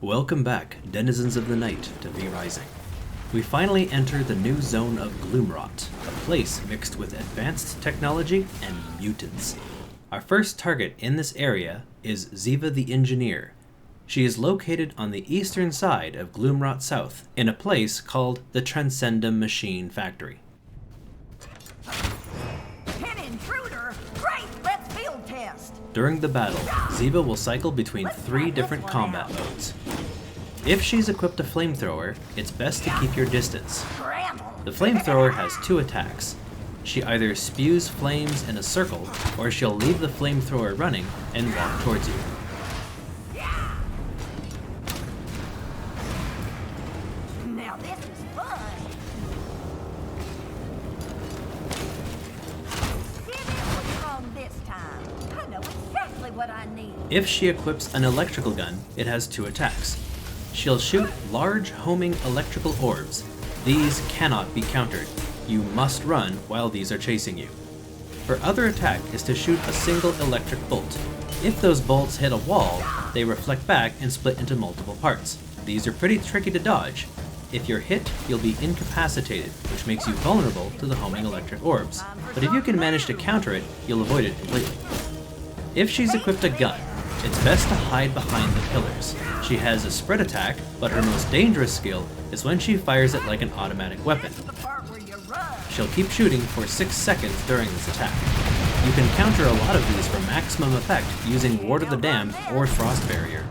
Welcome back, denizens of the night, to V Rising. We finally enter the new zone of Gloomrot, a place mixed with advanced technology and mutants. Our first target in this area is Ziva the Engineer. She is located on the eastern side of Gloomrot South, in a place called the Transcendum Machine Factory. During the battle, Ziva will cycle between 3 different combat modes. If she's equipped a flamethrower, it's best to keep your distance. The flamethrower has 2 attacks. She either spews flames in a circle, or she'll leave the flamethrower running and walk towards you. Now this is fun. What's wrong this time? I know exactly what I need. If she equips an electrical gun, it has 2 attacks. She'll shoot large homing electrical orbs. These cannot be countered. You must run while these are chasing you. Her other attack is to shoot a single electric bolt. If those bolts hit a wall, they reflect back and split into multiple parts. These are pretty tricky to dodge. If you're hit, you'll be incapacitated, which makes you vulnerable to the homing electric orbs. But if you can manage to counter it, you'll avoid it completely. If she's equipped a gun, it's best to hide behind the pillars. She has a spread attack, but her most dangerous skill is when she fires it like an automatic weapon. She'll keep shooting for 6 seconds during this attack. You can counter a lot of these for maximum effect using Ward of the Damned or Frost Barrier.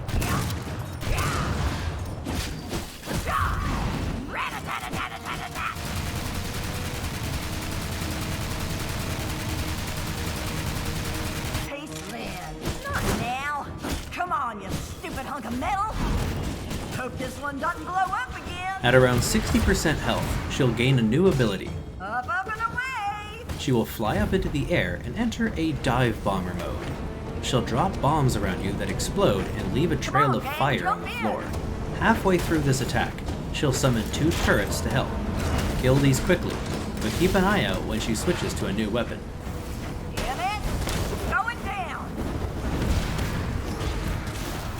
Hope this one doesn't blow up again. At around 60% health, she'll gain a new ability. Up and away! She will fly up into the air and enter a dive bomber mode. She'll drop bombs around you that explode and leave a trail of fire on the floor. Halfway through this attack, she'll summon 2 turrets to help. Kill these quickly, but keep an eye out when she switches to a new weapon.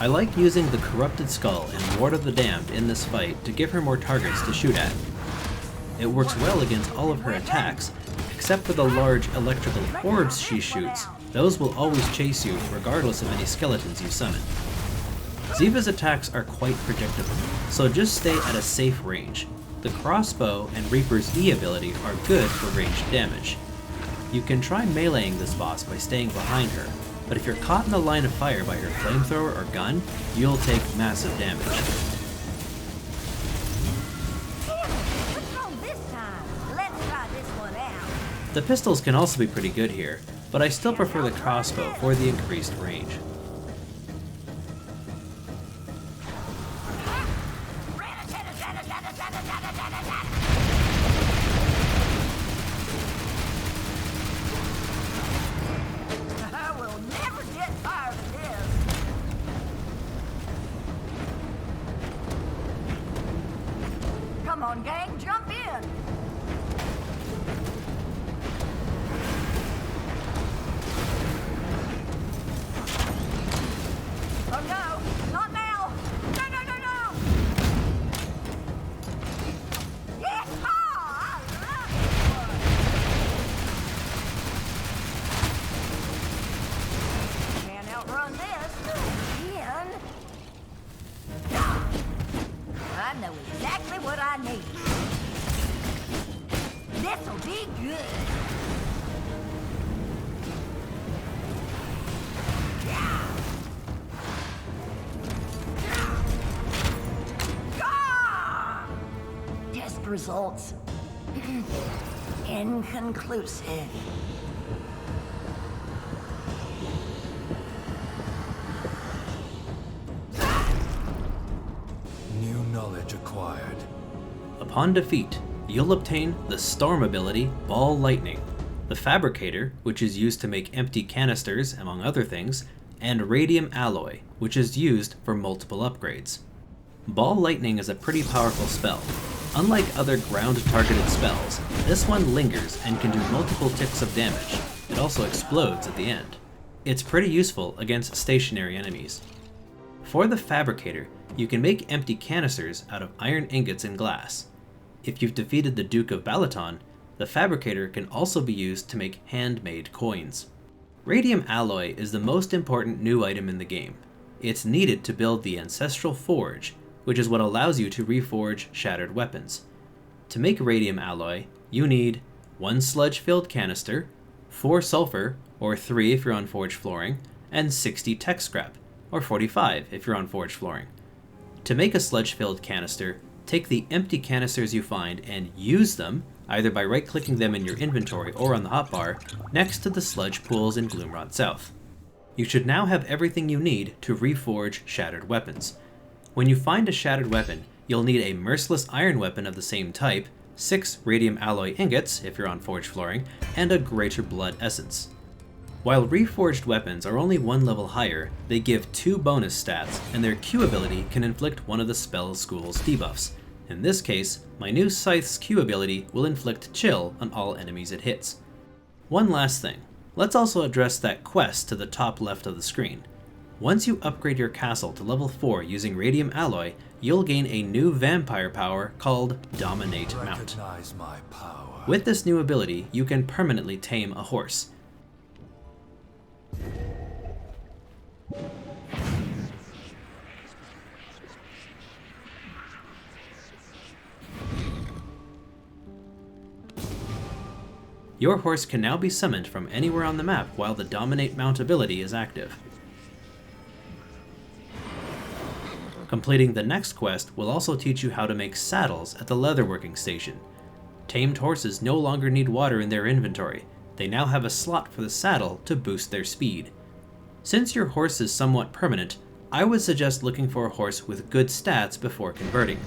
I like using the Corrupted Skull and Ward of the Damned in this fight to give her more targets to shoot at. It works well against all of her attacks, except for the large electrical orbs she shoots. Those will always chase you regardless of any skeletons you summon. Ziva's attacks are quite predictable, so just stay at a safe range. The crossbow and Reaper's E ability are good for ranged damage. You can try meleeing this boss by staying behind her, but if you're caught in the line of fire by her flamethrower or gun, you'll take massive damage. What's wrong this time? Let's try this one out. The pistols can also be pretty good here, but I still prefer the crossbow for the increased range. Come on, gang, jump in! Oh no, not now! No, no, no, no! Yes! I love this one! Can't outrun this. Again. I know exactly what I need. This'll be good. Test results inconclusive. New knowledge acquired. Upon defeat, you'll obtain the Storm ability, Ball Lightning, the Fabricator, which is used to make empty canisters, among other things, and Radium Alloy, which is used for multiple upgrades. Ball Lightning is a pretty powerful spell. Unlike other ground-targeted spells, this one lingers and can do multiple ticks of damage. It also explodes at the end. It's pretty useful against stationary enemies. For the Fabricator, You can make empty canisters out of iron ingots and glass. If you've defeated the Duke of Balaton, the fabricator can also be used to make handmade coins. Radium Alloy is the most important new item in the game. It's needed to build the Ancestral Forge, which is what allows you to reforge shattered weapons. To make Radium Alloy, you need 1 sludge-filled canister, 4 sulfur, or 3 if you're on forged flooring, and 60 tech scrap, or 45 if you're on forged flooring. To make a sludge-filled canister, take the empty canisters you find and use them, either by right-clicking them in your inventory or on the hotbar, next to the sludge pools in Gloomrot South. You should now have everything you need to reforge shattered weapons. When you find a shattered weapon, you'll need a Merciless Iron weapon of the same type, 6 Radium Alloy ingots if you're on forged flooring, and a Greater Blood essence. While Reforged Weapons are only 1 level higher, they give 2 bonus stats, and their Q ability can inflict one of the spell school's debuffs. In this case, my new Scythe's Q ability will inflict Chill on all enemies it hits. One last thing, let's also address that quest to the top left of the screen. Once you upgrade your castle to level 4 using Radium Alloy, you'll gain a new vampire power called Dominate Mount. Recognize my power. With this new ability, you can permanently tame a horse. Your horse can now be summoned from anywhere on the map while the Dominate Mount ability is active. Completing the next quest will also teach you how to make saddles at the leatherworking station. Tamed horses no longer need water in their inventory. They now have a slot for the saddle to boost their speed. Since your horse is somewhat permanent, I would suggest looking for a horse with good stats before converting.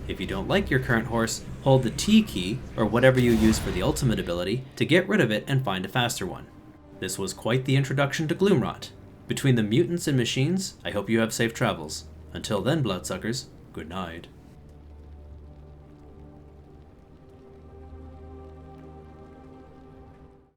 If you don't like your current horse, hold the T key, or whatever you use for the ultimate ability, to get rid of it and find a faster one. This was quite the introduction to Gloomrot. Between the mutants and machines, I hope you have safe travels. Until then, bloodsuckers, good night.